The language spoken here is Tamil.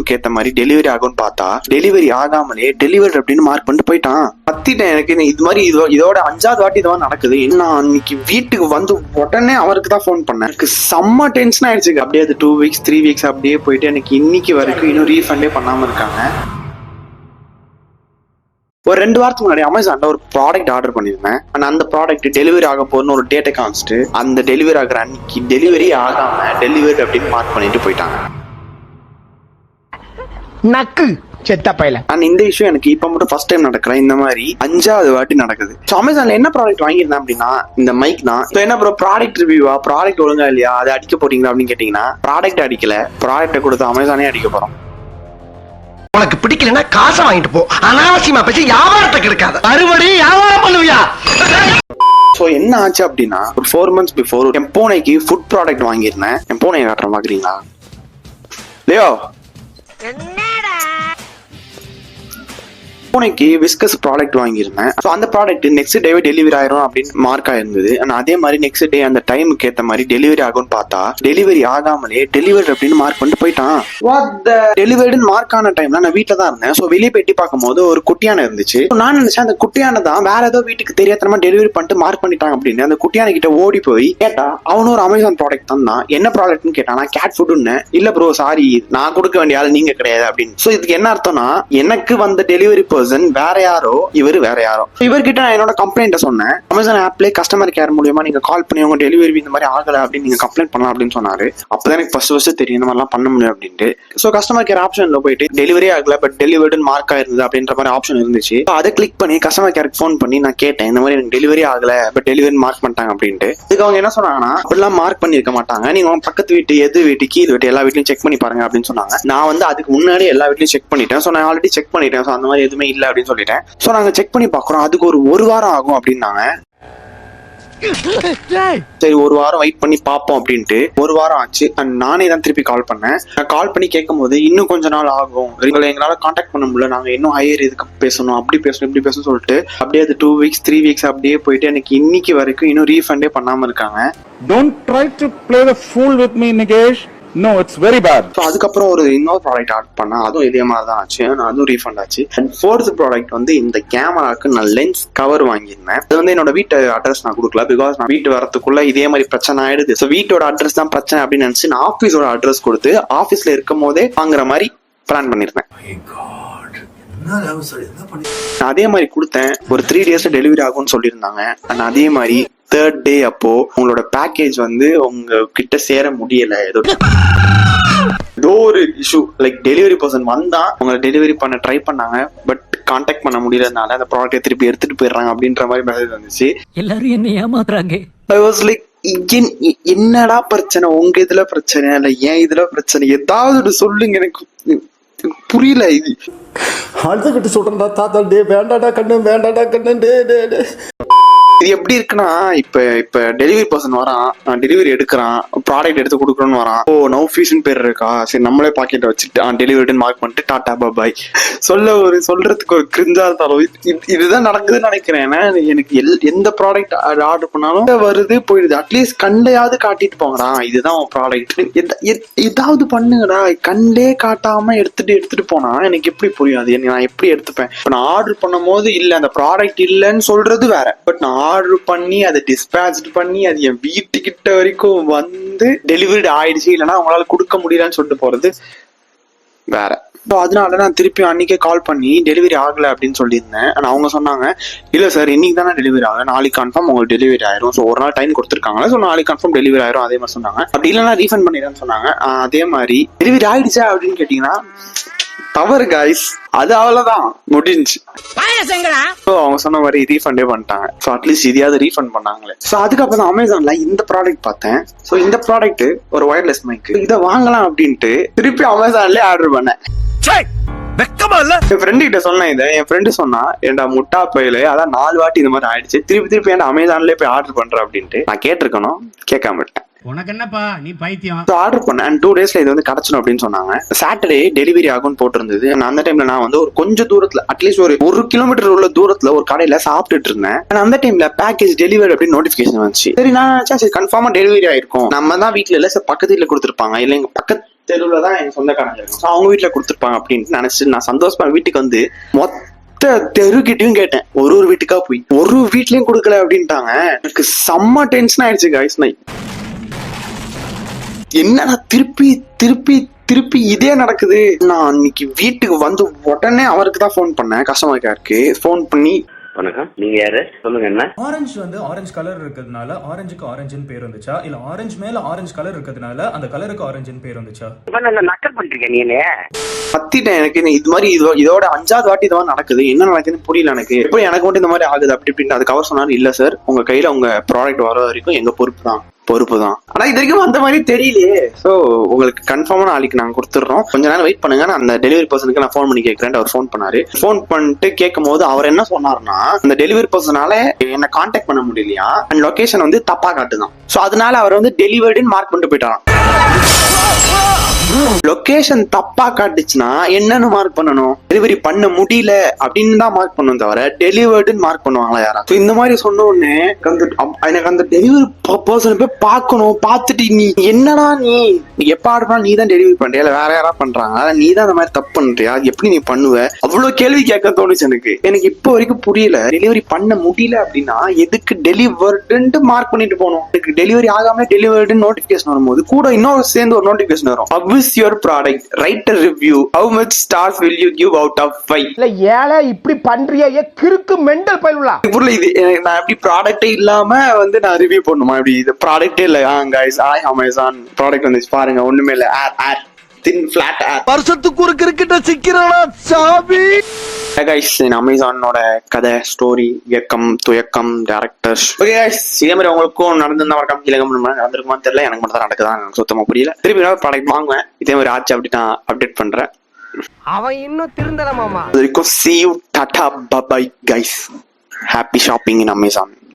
டைமுக்கு ஏத்த மாதிரி டெலிவரி ஆகும்னு பார்த்தா டெலிவரி ஆகாமலே டெலிவரி அப்படின்னு மார்க் பண்ணிட்டு போயிட்டான். பத்திட்டேன். எனக்கு இது மாதிரி இதோட 5வது வாட்டி இதுவா நடக்குது. நான் அன்னைக்கு வீட்டுக்கு வந்து உடனே அவருக்கு தான் ஃபோன் பண்ணேன். எனக்கு செம்ம டென்ஷன் ஆயிடுச்சு. அப்படியே அது 2 வீக்ஸ் 3 வீக்ஸ் அப்படியே போயிட்டு எனக்கு இன்னைக்கு வரைக்கும் இன்னும் ரீஃபண்டே பண்ணாம இருக்காங்க. ஒரு 2 வாரத்துக்கு முன்னாடி அமேசான்ல ஒரு ப்ராடக்ட் ஆர்டர் பண்ணிருந்தேன். அந்த ப்ராடக்ட் டெலிவரி ஆக போறன்னு ஒரு டேட்டை காமிச்சிட்டு அந்த டெலிவரி ஆகிற அன்னைக்கு டெலிவரி ஆகாம டெலிவரி அப்படின்னு மார்க் பண்ணிட்டு போயிட்டாங்க. நக்கு செத்த பையல. இந்த விஷயம் எனக்கு இப்ப மட்டும் ஃபர்ஸ்ட் டைம் நடக்கல. இந்த மாதிரி 5வது வாட்டி நடக்குது. அமேசான்ல என்ன ப்ராடக்ட் வாங்கியிருந்தேன் அப்படின்னா இந்த மைக் தான். என்ன ப்ரோ ப்ராடக்ட் ரிவ்யூவா, ப்ராடக்ட் ஒழுங்கா இல்லையா, அதை அடிக்க போறீங்களா அப்படின்னு கேட்டீங்கன்னா ப்ராடக்ட் அடிக்கல, ப்ராடக்ட கொடுத்து அமேசானே அடிக்க போறோம். உனக்கு பிடிக்கலன்னா காசை வாங்கிட்டு போ. அனாவசியமா பேசி வியாபாரத்துக்கு இருக்காது. மறுபடியும் வியாபாரம் பண்ணுவியா? சோ என்ன ஆச்சு அப்படின்னா ஒரு 4 months பிஃபோர் என் பூனைக்கு ஃபுட் ப்ராடக்ட் வாங்கியிருந்தேன். என் பூனையை காட்டுற பாக்குறீங்களா? லியோ, பூனைக்கு விஸ்கஸ் ப்ராடக்ட் வாங்கியிருந்தேன். ஸோ அந்த ப்ராடக்ட் நெக்ஸ்ட் டேவே டெலிவரி ஆயிரும் அப்படின்னு மார்க் ஆயிருந்தது. அதே மாதிரி நெக்ஸ்ட் டே அந்த டைமுக்கு ஏற்ற மாதிரி டெலிவரி ஆகும்னு பார்த்தா டெலிவரி ஆகாமலே டெலிவரி அப்படின்னு மார்க் பண்ணிட்டு போயிட்டான். டெலிவரின்னு மார்க் ஆன டைம்ல நான் வீட்டில் தான் இருந்தேன். ஸோ வெளியே போயிட்டு பார்க்கும்போது ஒரு குட்டியான இருந்துச்சு. நான் நினைச்சேன் அந்த குட்டியான தான் வேற ஏதோ வீட்டுக்கு தெரியாதனமா டெலிவரி பண்ணிட்டு மார்க் பண்ணிட்டாங்க அப்படின்னு அந்த குட்டியான கிட்ட ஓடி போய் கேட்டா அவனும் ஒரு அமேசான் ப்ராடக்ட் தான். என்ன ப்ராடக்ட்னு கேட்டான். நான் கேட் ஃபுட்னு. இல்ல ப்ரோ சாரி, நான் கொடுக்க வேண்டிய ஆள் நீங்க கிடையாது அப்படின்னு. ஸோ இதுக்கு என்ன அர்த்தம்னா எனக்கு வந்த டெலிவரி வேற யாரோ, இவர் வேற யாரோ. இவர்கிட்ட நான் என்னோட கம்ப்ளைண்ட் சொன்னேன். அமேசான் ஆப்ல கஸ்டமர் கேர் மூலமா நீங்க கால் பண்ணி உங்க டெலிவரி இந்த மாதிரி ஆகல அப்படின்னு நீங்க கம்ப்ளைண்ட் பண்ணலாம் அப்படின்னு சொன்னாரு. அப்பதான் எனக்கு ஃபர்ஸ்ட் தெரியும் இந்த மாதிரிலாம் பண்ண முடியும் அப்படின்ட்டு. சோ கஸ்டமர் கேர் ஆப்ஷன்ல போயிட்டு டெலிவரி ஆகல பட் டெலிவரின்னு மார்க் ஆயிருந்தது அப்படின்ற மாதிரி ஆப்ஷன் இருந்துச்சு. அதை கிளிக் பண்ணி கஸ்டமர் கேருக்கு ஃபோன் பண்ணி நான் கேட்டேன் இந்த மாதிரி எனக்கு டெலிவரி ஆகல பட் டெலிவரி மார்க் பண்ணிட்டாங்க அப்படின்ட்டு. இதுக்கு அவங்க என்ன சொன்னாங்கன்னா அப்படிலாம் மார்க் பண்ணிருக்க மாட்டாங்க, நீங்க பக்கத்து வீட்டு எது வீட்டு கீழ் வீட்டு எல்லா வீட்லயும் செக் பண்ணி பாருங்க அப்படின்னு சொன்னாங்க. நான் வந்து அதுக்கு முன்னாடி எல்லா வீட்லயும் செக் பண்ணிட்டேன். சோ நான் ஆல்ரெடி செக் பண்ணிட்டேன். சோ அந்த மாதிரி எதுவுமே இல்ல அப்படின்னு சொல்லிட்டேன். சோ நாங்க செக் பண்ணி பாக்குறோம். அதுக்கு ஒரு வாரம் ஆகும் அப்படின்னாங்க. சரி ஒரு வாரம் வெயிட் பண்ணி பாப்போம் அப்படின்ட்டு ஒரு வாரம் ஆச்சு. நானே தான் திருப்பி கால் பண்ணேன். நான் கால் பண்ணி கேட்கும் போது இன்னும் கொஞ்ச நாள் ஆகும், எங்களால கான்டாக்ட் பண்ண முடியல, நாங்க இன்னும் ஹையர் இதுக்கு பேசணும், அப்படி பேசணும் இப்படி பேசணும் சொல்லிட்டு அப்படியே அது 2 வீக்ஸ் 3 வீக்ஸ் அப்படியே போயிட்டு எனக்கு இன்னைக்கு வரைக்கும் இன்னும் ரீஃபண்டே பண்ணாம இருக்காங்க. Don't try to play the fool with me, Nikesh. No, it's very bad. So அதுக்கப்புறம் இன்னொரு ப்ராடக்ட் ஆர்டர் பண்ணேன். அதுவும் இதே மாதிரி தான் ஆச்சு. அதுவும் ரீஃபண்ட் ஆச்சு. அண்ட் 4th ப்ராடக்ட் வந்து இந்த கேமராக்கு நான் லென்ஸ் கவர் வாங்கியிருந்தேன். அது வந்து என்னோட வீட்டு அட்ரஸ் நான் கொடுக்கல. பிகாஸ் நான் வீட்டு வரதுக்குள்ள இதே மாதிரி பிரச்சனை ஆயிடுது. ஸோ வீட்டோட அட்ரஸ் தான் பிரச்சனை அப்படின்னு நினைச்சு நான் ஆஃபீஸோட அட்ரஸ் கொடுத்து ஆஃபீஸ்ல இருக்கும் போதே வாங்குற மாதிரி பிளான் பண்ணிருந்தேன். அதே மாதிரி கொடுத்தேன். ஒரு 3 days டெலிவரி ஆகும்னு சொல்லியிருந்தாங்க. அண்ட் அதே மாதிரி 3rd day அப்போ உங்களோட பேக்கேஜ் வந்து உங்க கிட்ட சேர முடியல, ஏதோ ஒரு இஷ்யூ, லைக் டெலிவரி பர்சன் வந்தா உங்களை டெலிவரி பண்ண ட்ரை பண்ணாங்க பட் கான்டாக்ட் பண்ண முடியலனால அந்த ப்ராடக்ட்டை திருப்பி எடுத்துட்டு போயிடுறாங்க அப்படின்ற மாதிரி மெசேஜ் வந்துச்சு. எல்லாரும் என்ன ஏமாத்துறாங்க. ஐ வாஸ் லைக் என்னடா பிரச்சனை, உங்க இதுல பிரச்சனை இல்ல ஏன் இதுல பிரச்சனை, ஏதாவது சொல்லுங்க, எனக்கு புரியல. இது அடுத்துக்கிட்டு சொல்றா தாத்தா டே வேண்டாடா கண்ணு வேண்டாடா கண்ணு டே டே டே. இது எப்படி இருக்குன்னா இப்ப டெலிவரி பர்சன் வரான், டெலிவரி எடுக்கிறான், ப்ராடக்ட் எடுத்து கொடுக்குறோன்னு வரான். ஓ நோ ஃபீஸ்னு பேர் இருக்கா, சரி நம்மளே பாக்கெட்டை வச்சுட்டு டெலிவரின்னு மார்க் பண்ணிட்டு டாடா பாய் சொல்றதுக்கு ஒரு கிரிஞ்சா இருந்தாலும் இதுதான் நடக்குதுன்னு நினைக்கிறேன். ஏன்னா எனக்கு எந்த ப்ராடக்ட் ஆர்டர் பண்ணாலும் வருது போயிடுது. அட்லீஸ்ட் கண்டையாவது காட்டிட்டு போங்கடா இதுதான் உன் ப்ராடக்ட், ஏதாவது பண்ணுங்கடா. கண்டே காட்டாம எடுத்துட்டு போனா எனக்கு எப்படி புரியும், அது நான் எப்படி எடுத்துப்பேன். நான் ஆர்டர் பண்ணும் போது இல்ல அந்த ப்ராடக்ட் இல்லைன்னு சொல்றது வேற, பட் நான் ஆர்டர் பண்ணி அதை டிஸ்பேச் பண்ணி அது என் வீட்டுக்கிட்ட வரைக்கும் வந்து டெலிவரி ஆயிடுச்சு இல்லைன்னா உங்களால கொடுக்க முடியலன்னு சொல்லிட்டு போறது வேற. அதனால நான் திருப்பி அன்னைக்கே கால் பண்ணி டெலிவரி ஆகல அப்படின்னு சொல்லியிருந்தேன். ஆனா அவங்க சொன்னாங்க இல்ல சார் இன்னைக்கு தானே டெலிவரி ஆகும், நாளைக்கு கன்ஃபார்ம் உங்களுக்கு டெலிவரி ஆயிரும். ஸோ ஒரு நாள் டைம் கொடுத்துருக்காங்களா, ஸோ நாளைக்கு கன்ஃபார்ம் டெலிவரி ஆயிரும் அதே மாதிரி சொன்னாங்க. அப்படி இல்லைன்னா ரீஃபண்ட் பண்ணிடுறேன்னு சொன்னாங்க. அதே மாதிரி டெலிவரி ஆயிடுச்சா அப்படின்னு கேட்டீங்கன்னா தவறு கைஸ், அது அவ்வளவுதான் முடிஞ்சு. அவங்க சொன்ன மாதிரி ரீஃபண்டே பண்ணிட்டாங்க. ஸோ அட்லீஸ்ட் இதையாவது ரீஃபண்ட் பண்ணாங்களே. ஸோ அதுக்கப்புறம் அமேசான்ல இந்த ப்ராடக்ட் பார்த்தேன். ஸோ இந்த ப்ராடக்ட் ஒரு ஒயர்லெஸ் மைக், இதை வாங்கலாம் அப்படின்ட்டு திருப்பி அமேசான்லயே ஆர்டர் பண்ணேன். என் ஃப்ரெண்டு கிட்ட சொன்னேன் இதை. என் ஃப்ரெண்டு சொன்னா ஏன்டா முட்டா பையில அதான் 4 வாட்டி இந்த மாதிரி ஆயிடுச்சு, திருப்பி ஏன்டா அமேசான்லயே போய் ஆர்டர் பண்ற அப்படின்ட்டு. நான் கேட்டிருக்கணும், கேட்காம விட்டேன். உனக்கு என்னப்பா நீ பைத்தியம். ஆர்டர் பண்ணேன் and 2 daysல இது வந்து கிடைச்சிடும் அப்படின்னு சொன்னாங்க. சாட்டர்டே டெலிவரி ஆகும்னு போட்டிருந்தது. அந்த டைம்ல நான் வந்து ஒரு கொஞ்சம் தூரத்துல அட்லீஸ்ட் ஒரு 1 கிலோமீட்டர் உள்ள தூரத்துல ஒரு கடையில சாப்பிட்டுட்டு இருந்தேன். அந்த டைம்ல பேக்கேஜ் டெலிவரி அப்படின்னு நோட்டிபிகேஷன் வந்துச்சு. சரி நான் நினைச்சேன் சரி கன்ஃபார்மா டெலிவரி ஆயிருக்கும், நம்ம தான் வீட்டுல இல்ல சார் பக்கத்து வீட்டுல கொடுத்துருப்பாங்க, இல்ல எங்க பக்கத்து தெருவுல தான் எங்க சொந்தக்காரங்க இருக்கும். So, அவங்க வீட்டுல கொடுத்துருப்பாங்க அப்படின்னு நினைச்சு நான் சந்தோஷமா வீட்டுக்கு வந்து மொத்த தெருக்கிட்டையும் கேட்டேன். ஒரு வீட்டுக்கா போய் ஒரு வீட்லயும் கொடுக்கல அப்படின்ட்டாங்க. எனக்கு செம்ம டென்ஷன் ஆயிடுச்சு guys. என்னடா திருப்பி திருப்பி திருப்பி இதே நடக்குது. நான் அன்னைக்கு வீட்டுக்கு வந்து உடனே அவருக்கு தான் ஃபோன் பண்ணேன், கஸ்டமர் கேருக்கு ஃபோன் பண்ணி. வணக்கம், நீங்க யாரு சொல்லுங்க. என்ன ஆரஞ்சு வந்து ஆரஞ்சு கலர் இருக்கிறதுனால ஆரஞ்சுக்கு ஆரஞ்சுன்னு பேர் வந்துச்சா, இல்ல ஆரஞ்சு மேல ஆரஞ்சு கலர் இருக்கிறதுனால அந்த கலருக்கு ஆரஞ்சுன்னு பேர் வந்துச்சா? நக்கல் பண்றீங்க நீ என்ன? பத்திட்டேன். எனக்கு இது மாதிரி இதோட 5வது வாட்டி இதுவா நடக்குது. என்ன நடக்குதுன்னு புரியல எனக்கு. எப்படி எனக்கு மட்டும் இந்த மாதிரி ஆகுது அப்படி இப்படின்னு. அதுக்கு அவர் சொன்னாரு, இல்ல சார், உங்க கையில உங்க ப்ராடக்ட் வர வரைக்கும் எங்க பொறுப்பு தான். ஆனா இது வரைக்கும் அந்த மாதிரி தெரியலையே. சோ உங்களுக்கு கன்ஃபார்மா நாளைக்கு நாங்க கொடுத்துடுறோம், கொஞ்ச நேரம் வெயிட் பண்ணுங்க. நான் அந்த டெலிவரி பர்சனுக்கு நான் ஃபோன் பண்ணி கேட்கறேன். அவர் ஃபோன் பண்ணாரு. ஃபோன் பண்ணிட்டு கேட்கும் போது அவர் என்ன சொன்னாருன்னா, அந்த டெலிவரி பர்சனால என்ன கான்டாக்ட் பண்ண முடியலையா, அண்ட் லொகேஷன் வந்து தப்பா காட்டுதான். சோ அதனால அவர் வந்து டெலிவரின்னு மார்க் பண்ணிட்டு போயிட்டாராம். லொகேஷன் தப்பா காட்டுச்சுன்னா என்னன்னு மார்க் பண்ணணும்? டெலிவரி பண்ண முடியல அப்படின்னு தான் மார்க் பண்ணணும், தவிர டெலிவர்டுன்னு மார்க் பண்ணுவாங்களா யாரா? இந்த மாதிரி சொன்ன உடனே எனக்கு அந்த டெலிவரி பர்சன் போய் பார்க்கணும். பார்த்துட்டு நீ என்னடா நீ எப்ப ஆடுறா, நீ தான் டெலிவரி பண்றியா இல்ல வேற யாரா பண்றாங்க, நீ தான் அந்த மாதிரி தப்பு பண்றியா, அது எப்படி நீ பண்ணுவ? அவ்வளவு கேள்வி கேட்க தோணுச்சு எனக்கு இப்போ வரைக்கும் புரியல. டெலிவரி பண்ண முடியல அப்படின்னா எதுக்கு டெலிவர்டுன்னு மார்க் பண்ணிட்டு போகணும்? எனக்கு டெலிவரி ஆகாம டெலிவர்டுன்னு நோட்டிபிகேஷன் வரும்போது கூட இன்னொரு சேர்ந்து ஒரு நோட்டிபிகேஷன் வரும், Publish your product, write a review, how much stars will you give out of 5? இல்ல ஏழை இப்படி பண்றியா, கிறுக்கு மெண்டல் பயிலுலா. புரியல இது. நான் எப்படி ப்ராடக்டே இல்லாம வந்து நான் ரிவ்யூ பண்ணுமா? இப்படி இது ப்ராடக்டே இல்ல. guys, Amazon ப்ராடக்ட் வந்து பாருங்க, ஒண்ணுமே இல்ல, ஏர் thin flat air. வருஷத்துக்கு ஒரு கிரிக்கெட்ட சிக்கிறடா சாமி. guys, அமேசானோட கதை, ஸ்டோரி, இயக்கம், துயக்கம், டேரக்டர்ஸ். ஓகே guys, இதே மாதிரி உங்களுக்கும் நடந்திருந்தா மறக்காம கீழே கமெண்ட் பண்ணுங்க. நடந்திருக்குமா தெரியல, எனக்கு மட்டும் தான் நடக்குதா, எனக்கு சுத்தமா புரியல. திருப்பி நான் ப்ராடக்ட் வாங்குவேன், இதே மாதிரி ஆச்சு அப்படி நான் அப்டேட் பண்றேன். அவன் இன்னும் திருந்தல மாமா. அது வரைக்கும் see you, tata, bye bye guys. Happy shopping in Amazon.